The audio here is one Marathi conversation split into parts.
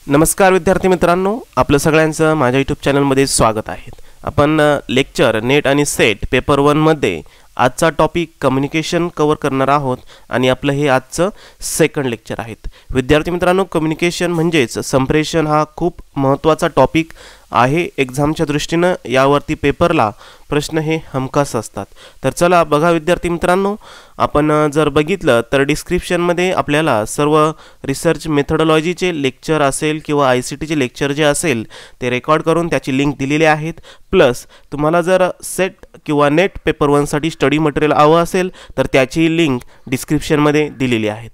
नमस्कार विद्यार्थी मित्रांनो, आपलं सगळ्यांचं माझ्या यूट्यूब चॅनलमध्ये स्वागत आहे। आपण लेक्चर नेट आणि सेट पेपर 1 मध्ये आजचा टॉपिक कम्युनिकेशन कव्हर करणार आहोत आणि आपलं हे आजचं सेकंड लेक्चर आहे। विद्यार्थी मित्रांनो, कम्युनिकेशन म्हणजेच संप्रेषण हा खूप महत्त्वाचा टॉपिक आहे। एग्जामच्या दृष्टीने यावरती पेपरला प्रश्न हे हमखास असतात। तर चला बघा विद्यार्थी मित्रांनो, आपण जर बघितलं तर डिस्क्रिप्शन मध्ये आपल्याला सर्व रिसर्च मेथोडॉलॉजीचे लेक्चर असेल किंवा आयसीटीचे लेक्चर जे असेल ते रेकॉर्ड करून त्याची लिंक दिलेली आहेत। प्लस तुम्हाला जर सेट किंवा नेट पेपर 1 साठी स्टडी मटेरियल हवं असेल तर त्याची लिंक डिस्क्रिप्शन मध्ये दिलेली आहे।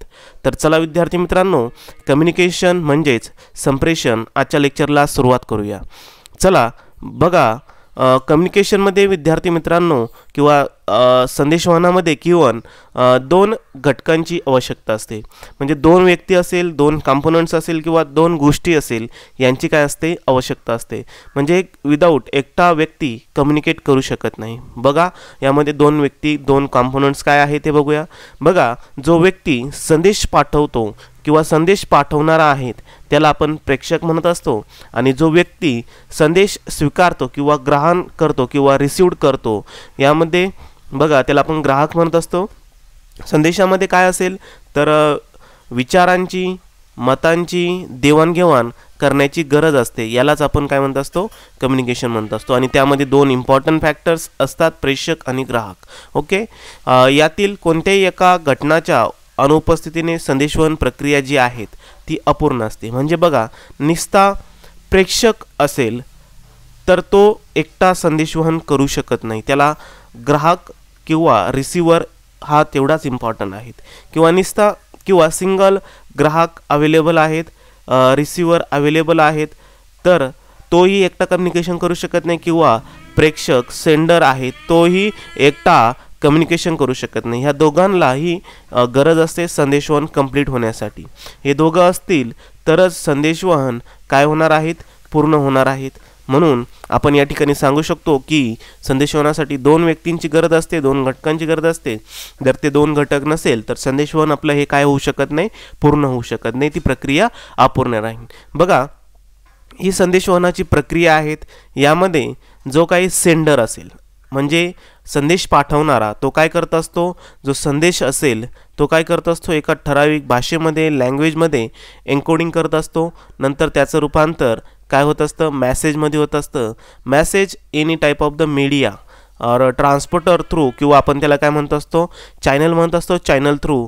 तर चला विद्यार्थी मित्रांनो, कम्युनिकेशन म्हणजेच संप्रेषण आजच्या लेक्चरला सुरुवात करूया। चला बघा, कम्युनिकेशन मध्ये विद्यार्थी मित्रांनो किंवा संदेशवहनामध्ये किंवा दोन घटकांची आवश्यकता असते। म्हणजे दोन व्यक्ती असेल, दोन कंपोनेंट्स असेल किंवा दोन गोष्टी असेल, यांची काय असते, आवश्यकता असते। म्हणजे विदाउट एकटा व्यक्ती कम्युनिकेट करू शकत नाही। बघा यामध्ये दोन व्यक्ती, दोन कंपोनेंट्स काय आहे ते बघूया। बघा, जो व्यक्ती संदेश पाठवतो किंवा संदेश पाठवणारा आहेत त्याला आपण प्रेषक म्हणत असतो, आणि जो व्यक्ती संदेश स्वीकारतो किंवा ग्रहण करतो किंवा रिसीव्ड करतो यामध्ये बघा त्याला आपण ग्राहक म्हणत असतो। संदेशामध्ये काय असेल तर विचारांची, मतांची देवाणघेवाण करण्याची गरज असते, यालाच आपण काय म्हणत असतो, कम्युनिकेशन म्हणत असतो। आणि त्यामध्ये दोन इम्पॉर्टंट फॅक्टर्स असतात, प्रेषक आणि ग्राहक। ओके, यातील कोणत्याही एका घटनाच्या अनुपस्थितीने संदेशवहन प्रक्रिया जी आहेत ती अपूर्ण असते। म्हणजे बघा, निस्ता प्रेषक असेल तर तो एकटा संदेशवहन करू शकत नाही, त्याला ग्राहक किंवा रिसीवर हा तेवढाच इम्पॉर्टंट आहे। किंवा निस्ता किंवा सिंगल ग्राहक अवेलेबल आहेत, रिसीवर अवेलेबल आहेत, तर तोही एकटा कम्युनिकेशन करू शकत नाही। किंवा प्रेषक सेंडर आहे तोही एकटा कम्युनिकेशन करू शकत नाही। ह्या दोघांनाही गरज असते संदेशवहन कंप्लीट होण्यासाठी। हे दोघं असतील तरच संदेशवहन काय होणार आहेत, पूर्ण होणार आहेत। म्हणून आपण या ठिकाणी सांगू शकतो की संदेशवहनासाठी दोन व्यक्तींची गरज असते, दोन घटकांची गरज असते। जर ते दोन घटक नसेल तर संदेशवहन आपलं हे काय होऊ शकत नाही, पूर्ण होऊ शकत नाही, ती प्रक्रिया अपूर्ण राहील। बघा, ही संदेशवहनाची प्रक्रिया आहेत। यामध्ये जो काही सेंडर असेल म्हणजे संदेश पाठवणारा तो काय करत असतो, जो संदेश असेल तो काय करत असतो, एका ठराविक भाषेमध्ये, लँग्वेजमध्ये एन्कोडिंग करत असतो। नंतर त्याचं रूपांतर काय होत असतं, मेसेजमध्ये होत असतं। Message any type of the media और ट्रान्सपोर्टर थ्रू, किंवा आपण त्याला काय म्हणत असतो, चॅनल म्हणत असतो, चॅनल थ्रू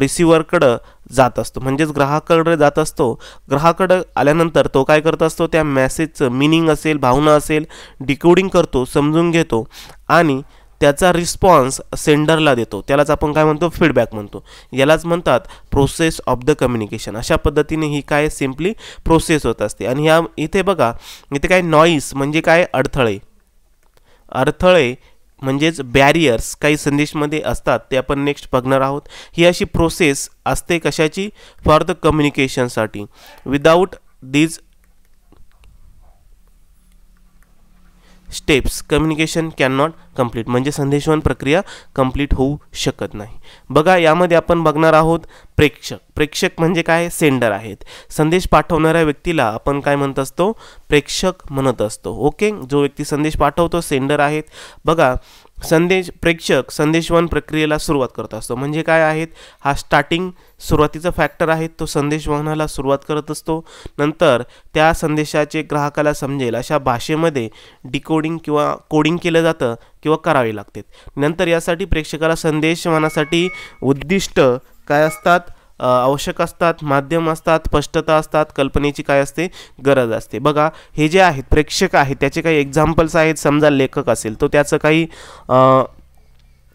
रिसिव्हरकडे जात असतो, म्हणजेच ग्राहकाकडे जात असतो। ग्राहकाकडे आल्यानंतर तो काय करत असतो, त्या मेसेजचं मिनिंग असेल, भावना असेल, डिकोडिंग करतो, समजून घेतो आणि त्याचा रिस्पॉन्स सेंडरला देतो। त्यालाच आपण काय म्हणतो, फीडबॅक म्हणतो। यालाच म्हणतात प्रोसेस ऑफ द कम्युनिकेशन। अशा पद्धतीने ही काय सिम्पली प्रोसेस होत असते। आणि ह्या इथे बघा, इथे काय नॉईस म्हणजे काय, अडथळे, अडथळे म्हणजेच बॅरियर्स काही संदेशमध्ये असतात, ते आपण नेक्स्ट बघणार आहोत। ही अशी प्रोसेस असते कशाची, फॉर द कम्युनिकेशनसाठी। Without these steps communication can not complete, म्हणजे संदेशवहन प्रक्रिया कंप्लीट होऊ शकत नाही। बघा, यामध्ये आपण बघणार आहोत प्रेषक। प्रेषक म्हणजे काय, सेंडर आहेत। संदेश पाठवणाऱ्या व्यक्तीला आपण काय म्हणत असतो, प्रेषक म्हणत असतो। ओके, जो व्यक्ती संदेश पाठवतो सेंडर आहेत। बघा, प्रेषक संदेशवहन प्रक्रियेला सुरुवात करत असतो। म्हणजे काय आहेत, हा स्टार्टिंग सुरुवातीचा फॅक्टर आहे, तो संदेशवहनाला सुरुवात करत असतो। नंतर त्या संदेशाचे ग्राहकाला समजेल अशा भाषेमध्ये डिकोडिंग किंवा कोडिंग केलं जातं किंवा करावे लागते। नंतर यासाठी प्रेषकाला संदेशवहनासाठी उद्दिष्ट काय असतात, आवश्यक असतात, माध्यम असतात, स्पष्टता असतात, कल्पनेची काय असते, गरज असते। बघा, हे जे आहेत प्रेषक आहेत त्याचे काही एक्झाम्पल्स आहेत। समजा लेखक असेल तो त्याचं काही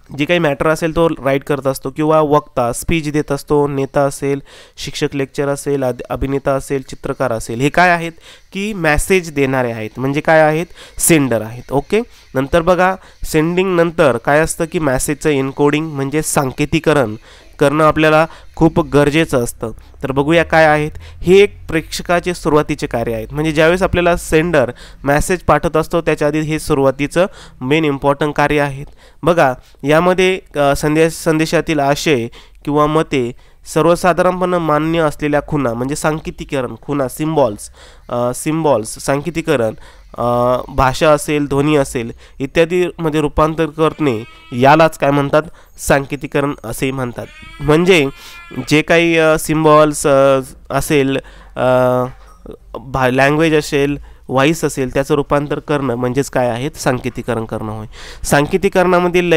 जे काही मॅटर असेल तो राईट करत असतो, किंवा वक्ता स्पीच देत असतो, नेता असेल, शिक्षक लेक्चर असेल, अभिनेता असेल, चित्रकार असेल, हे काय आहेत की मेसेज देणारे आहेत, म्हणजे काय आहेत, सेंडर आहेत। ओके, नंतर बघा, सेंडिंग नंतर काय असतं की मेसेजचं एन्कोडिंग म्हणजे सांकेतीकरण करणं आपल्याला खूप गरजेचं असतं। तर बघूया काय आहेत, हे एक प्रेषकाचे सुरुवातीचे कार्य आहेत। म्हणजे ज्यावेळेस आपल्याला सेंडर मेसेज पाठवत असतो त्याच्या आधी हे सुरुवातीचं मेन इम्पॉर्टंट कार्य आहेत। बघा, यामध्ये संदेशातील आशय किंवा मते सर्वसाधारणपणे मान्य असलेल्या खुणा म्हणजे सांकेतिकीकरण, खुणा, सिम्बॉल्स सांकेतिकीकरण, भाषा असेल, ध्वनी असेल इत्यादीमध्ये रूपांतर करणे यालाच काय म्हणतात, सांकेतिकीकरण असेही म्हणतात. म्हणजे जे काही सिम्बॉल्स असेल, लँग्वेज असेल, व्हॉइस असेल त्याचं रूपांतर करणं म्हणजेच काय आहे, सांकेतिकीकरण करणं होय. सांकेतिकीकरणामध्ये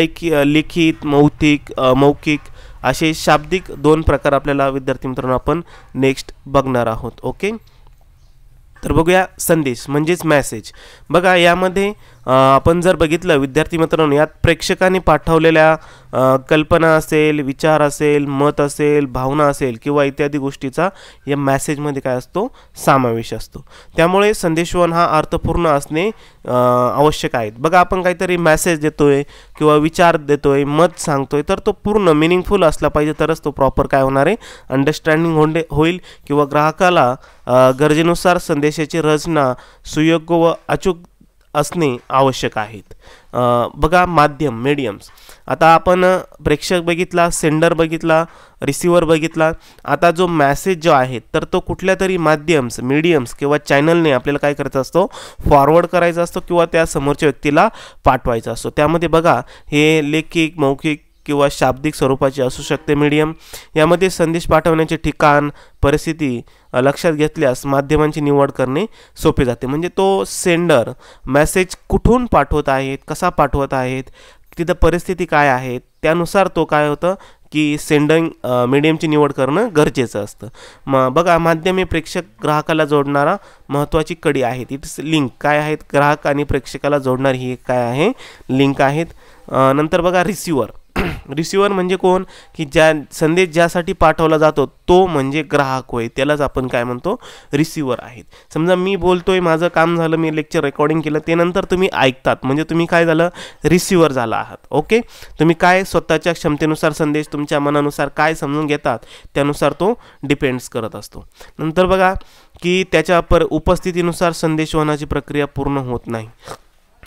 लिखित, मौखिक असे शाब्दिक 2 प्रकार आपल्याला विद्यार्थी मित्रांनो आपण नेक्स्ट बघणार आहोत. ओके, तर बघूया संदेश म्हणजेच मेसेज. बघा यामध्ये आपण जर बघितलं विद्यार्थी मित्रांनो, यात प्रेक्षकाने पाठवलेल्या कल्पना असेल, विचार असेल, मत असेल, भावना असेल किंवा इत्यादी गोष्टीचा या मेसेजमध्ये काय असतो, समावेश असतो. त्यामुळे संदेशवहन हा अर्थपूर्ण असणे आवश्यक आहे. बघा आपण काहीतरी मेसेज देतोय किंवा विचार देतोय, मत सांगतोय, तर तो पूर्ण मिनिंगफुल असला पाहिजे, तरच तो प्रॉपर काय होणार आहे, अंडरस्टँडिंग होईल किंवा ग्राहकाला गरजेनुसार संदेशाची रचना सुयोग्य व अचूक असणे आवश्यक आहेत. बघा माध्यम, मीडियम्स. आता आपण प्रेक्षक बघितला, सेंडर बघितला, रिसिव्हर बघितला. आता जो मेसेज जो आहे तर तो कुठल्या तरी मीडियम्स किंवा चॅनलने आपल्याला काय करायचा असतो, फॉरवर्ड करायचा असतो किंवा त्या समोरच्या व्यक्तीला पाठवायचा असतो. त्यामध्ये बघा हे लेखिक, मौखिक किंवा शाब्दिक स्वरूपाचे असू शकते मीडियम. यामध्ये संदेश पाठवण्याचे ठिकाण, परिस्थिती लक्षात घेतल्यास माध्यमांची निवड करणे सोपे जाते. म्हणजे तो सेंडर मेसेज कुठून पाठवत आहेत, कसा पाठवत आहेत, तिथं परिस्थिती काय आहे, त्यानुसार तो काय होतं की सेंडिंग मीडियमची निवड करणं गरजेचं असतं. बघा माध्यम हे प्रेक्षक ग्राहकाला जोडणारा महत्त्वाची कडी आहे. इट्स लिंक काय आहेत, ग्राहक आणि प्रेक्षकाला जोडणारी ही काय आहे, लिंक आहेत. नंतर बघा रिसिव्हर म्हणजे कोण, की संदेश ज्यासाठी पाठवला जातो तो म्हणजे ग्राहक होय, त्यालाच आपण काय म्हणतो, रिसिव्हर आहेत. समजा मी बोलतोय, माझं काम झालं, मी लेक्चर रेकॉर्डिंग केलं, ते नंतर तुम्ही ऐकतात म्हणजे तुम्ही काय झालं, रिसिव्हर झाला आहात. ओके, तुम्ही काय स्वतःच्या क्षमतेनुसार संदेश तुमच्या मनानुसार काय समजून घेतात त्यानुसार तो डिपेंड्स करत असतो. नंतर बघा की त्याच्या उपस्थितीनुसार संदेशवहनाची प्रक्रिया पूर्ण होत नाही.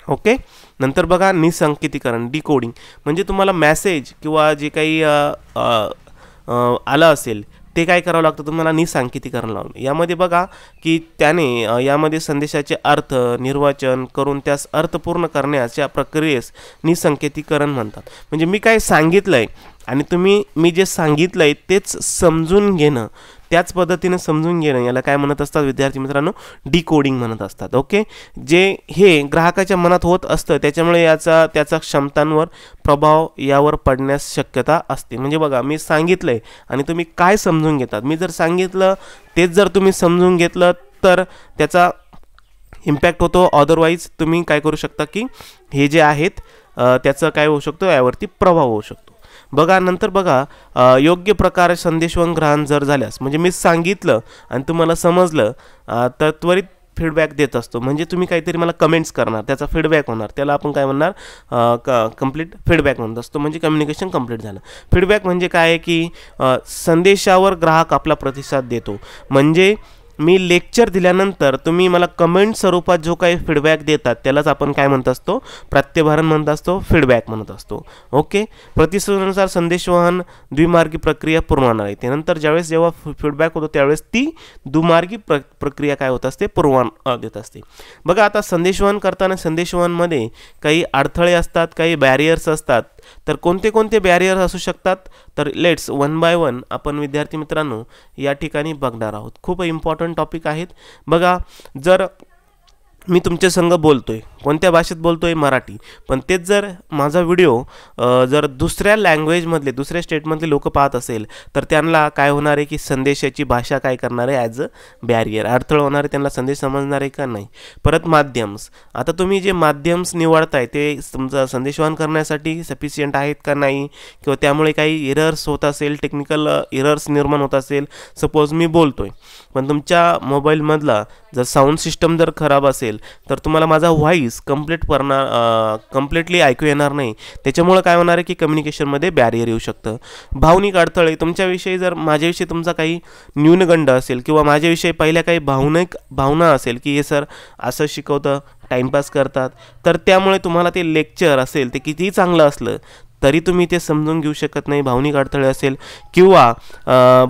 ओके, नंतर बघा निसंकेतीकरण, डिकोडिंग. म्हणजे तुम्हाला मेसेज किंवा जे काही आलं असेल ते काय करावं लागतं, तुम्हाला निसंकेतीकरण लावणं. यामध्ये बघा की त्याने यामध्ये संदेशाचे अर्थ निर्वचन करून त्यास अर्थपूर्ण करण्याच्या प्रक्रियेस निसंकेतीकरण म्हणतात. म्हणजे मी काय सांगितलं आहे आणि मी जे सांगितलं आहे तेच समजून घेणं, त्याच पद्धतीने समजून घेणं, याला काय म्हणत असतात विद्यार्थी मित्रांनो, डिकोडिंग म्हणत असतात. ओके, जे हे ग्राहकाच्या मनात होत असतं त्याच्यामुळे त्याचा क्षमतांवर प्रभाव यावर पडण्यास शक्यता असते. म्हणजे बघा मी सांगितलं आहे आणि तुम्ही काय समजून घेतात, मी जर सांगितलं तेच जर तुम्ही समजून घेतलं तर त्याचा इम्पॅक्ट होतो. अदरवाईज तुम्ही काय करू शकता की हे जे आहेत त्याचं काय होऊ शकतो, यावरती प्रभाव होऊ शकतो. बघा नंतर बघा योग्य प्रकारे संदेशवहन ग्रहण जर झाल्यास, म्हणजे मी सांगितलं आणि तुम्हाला समजलं तर त्वरित फीडबॅक देत असतो. म्हणजे तुम्ही काहीतरी मला कमेंट्स करणार, त्याचा फीडबॅक होणार, त्याला आपण काय म्हणणार, कंप्लीट फीडबॅक म्हणत असतो. म्हणजे कम्युनिकेशन कंप्लीट झालं. फीडबॅक म्हणजे काय आहे की संदेशावर ग्राहक आपला प्रतिसाद देतो. म्हणजे मी लेक्चर दिल्यानंतर तुम्ही मला कमेंट स्वरूपात जो काही फीडबॅक देतात त्यालाच आपण काय म्हणत असतो, प्रत्यभारण म्हणत असतो, फीडबॅक म्हणत असतो. ओके, प्रतिसादानुसार संदेशवहन द्विमार्गी प्रक्रिया पूर्ण होणार आहे. त्यानंतर जेव्हा फीडबॅक होतो त्यावेळेस ती दुमार्गी प्रक्रिया काय होत असते, पूर्ण देत असते. बघा आता संदेशवहन करताना संदेशवहनमध्ये काही अडथळे असतात, काही बॅरियर्स असतात. तर कोणते बॅरियर असू शकतात, तर लेट्स वन बाय वन आपण विद्यार्थी मित्रांनो या ठिकाणी बघणार आहोत. खूप इम्पॉर्टंट टॉपिक आहेत. बघा जर मी तुमच्या संग बोलतोय, कोणत्या भाषेत बोलतोय, मराठी, पण तेच जर माझा व्हिडिओ जर दुसऱ्या लँग्वेजमधले, दुसऱ्या स्टेटमधले लोक पाहत असेल तर त्यांना काय होणार आहे की संदेशाची भाषा काय करणार आहे, ॲज अ बॅरियर, अडथळा होणार आहे, त्यांना संदेश समजणार आहे का नाही. परत माध्यम्स, आता तुम्ही जे माध्यम्स निवडताय ते तुमचं संदेशवहन करण्यासाठी सफिशियंट आहेत का नाही, किंवा त्यामुळे काही एरर्स होत असेल, टेक्निकल एरर्स निर्माण होत असेल. सपोज मी बोलतोय पण तुमच्या मोबाईलमधला जर साऊंड सिस्टम जर खराब असेल तर तुम्हाला माझा व्हॉइस कम्प्लिटली ऐकू येणार नाही. त्याच्यामुळे काय होणार आहे की कम्युनिकेशनमध्ये बॅरियर येऊ शकतं. भावनिक अडथळे, तुमच्याविषयी जर माझ्याविषयी तुमचा काही न्यूनगंड असेल किंवा माझ्याविषयी पहिल्या काही भावना असेल की हे सर असं शिकवतं, टाईमपास करतात, तर त्यामुळे तुम्हाला ते लेक्चर असेल ते कितीही चांगलं असलं तरी तुम्ही ते समजून घेऊ शकत नाही, भावनिक अडथळे असेल किंवा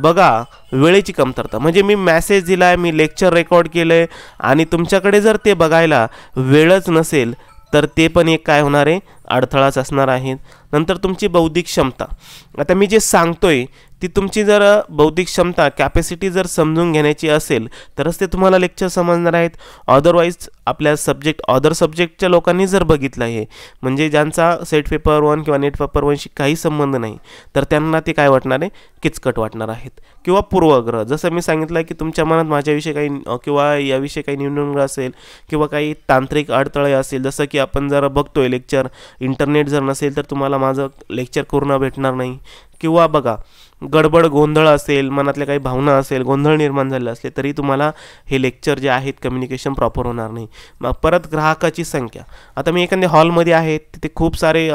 बघा वेळेची कमतरता, म्हणजे मी मेसेज दिला आहे, मी लेक्चर रेकॉर्ड केलं आहे आणि तुमच्याकडे जर ते बघायला वेळच नसेल तर ते पण एक काय होणार आहे, अडथळाच असणार आहे. नंतर तुमची बौद्धिक क्षमता, आता मी जे सांगतोय ती तुमची जर बौद्धिक क्षमता कॅपॅसिटी जर समजून घेण्याची असेल तरच ते तुम्हाला लेक्चर समजणार आहेत. अदरवाईज आपल्या अदर सब्जेक्टच्या लोकांनी जर बघितलं आहे, म्हणजे ज्यांचा सेट पेपर 1 किंवा नेट पेपर 1शी काही संबंध नाही, तर त्यांना ते काय वाटणार आहे, किचकट वाटणार आहेत. किंवा पूर्वग्रह, जसं मी सांगितलं की तुमच्या मनात माझ्याविषयी काही किंवा याविषयी काही न्यूनगंड असेल किंवा काही तांत्रिक अडथळे असेल, जसं की आपण जर बघतोय लेक्चर इंटरनेट जर नसेल तर तुम्हाला माझं लेक्चर पूर्ण भेटणार नाही. किंवा बघा गडबड गोंधळ असेल, मनातल्या काही भावना असेल, गोंधळ निर्माण झाले असले तरी तुम्हाला हे लेक्चर जे आहेत कम्युनिकेशन प्रॉपर होणार नाही. मग परत ग्राहकाची संख्या, आता मी एखाद्या हॉलमध्ये आहे, तिथे खूप सारे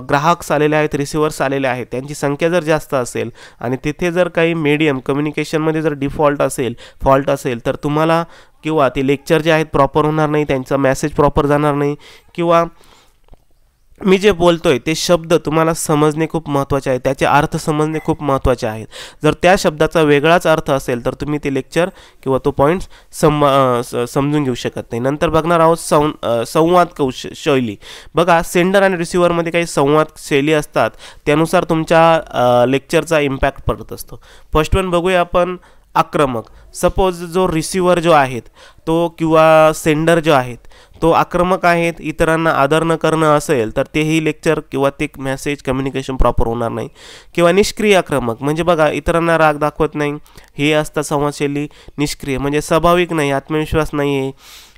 ग्राहक आलेले आहेत, रिसिव्हर्स आलेले आहेत, त्यांची संख्या जर जास्त असेल आणि तिथे जर काही मीडियम कम्युनिकेशनमध्ये जर फॉल्ट असेल तर तुम्हाला किंवा ते लेक्चर जे आहेत प्रॉपर होणार नाही, त्यांचा मेसेज प्रॉपर जाणार नाही किंवा मी जे बोलतोय ते शब्द तुम्हाला समजणे खूप महत्त्वाचे आहे, त्याचे अर्थ समजणे खूप महत्त्वाचे आहेत. जर त्या शब्दाचा वेगळाच अर्थ असेल तर तुम्ही ते लेक्चर किंवा तो पॉईंट्स समजून घेऊ शकत नाही. नंतर बघणार आहोत संवाद शैली. बघा सेंडर आणि रिसिव्हरमध्ये काही संवाद शैली असतात, त्यानुसार तुमच्या लेक्चरचा इम्पॅक्ट पडत असतो. फर्स्ट वन बघूया आपण, आक्रमक. सपोज जो रिसिव्हर जो आहेत तो किंवा सेंडर जो आहेत तो आक्रमक आहेत, इतरांना आदर न करणं असेल तर तेही लेक्चर किंवा ते मेसेज कम्युनिकेशन प्रॉपर होणार नाही. किंवा निष्क्रिय आक्रमक, म्हणजे बघा इतरांना राग दाखवत नाही, हे असतं संवादशैली. निष्क्रिय म्हणजे स्वाभाविक नाही, आत्मविश्वास नाही आहे,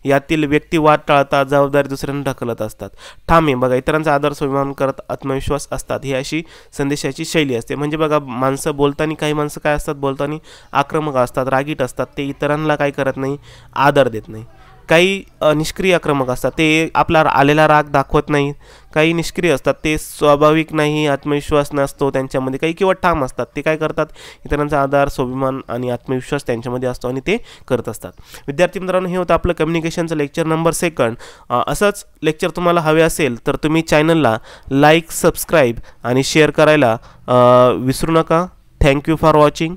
यातील व्यक्ती वाद टाळतात, जबाबदारी दुसऱ्यांना ढकलत असतात. ठामे, बघा इतरांचा आदर स्वाभिमान करत आत्मविश्वास असतात, ही अशी संदेशाची शैली असते. म्हणजे बघा माणसं बोलताना, काही माणसं काय असतात बोलताना आक्रमक असतात, रागीट असतात, ते इतरांना काय करत नाही, आदर देत नाही. काही निष्क्रिय आक्रमक असतात, ते आपला आलेला राग दाखवत नाही. काही निष्क्रिय असतात, ते स्वाभाविक नाही, आत्मविश्वास नसतो त्यांच्यामध्ये. काही किंवा ठाम असतात, ते काय करतात, इतरांचा आदर स्वाभिमान आणि आत्मविश्वास त्यांच्यामध्ये असतो आणि ते करत असतात. विद्यार्थी मित्रांनो, हे होतं आपलं कम्युनिकेशनचं लेक्चर नंबर 2. असंच लेक्चर तुम्हाला हवे असेल तर तुम्ही चॅनलला लाईक, सबस्क्राईब आणि शेअर करायला विसरू नका. Thank you for watching.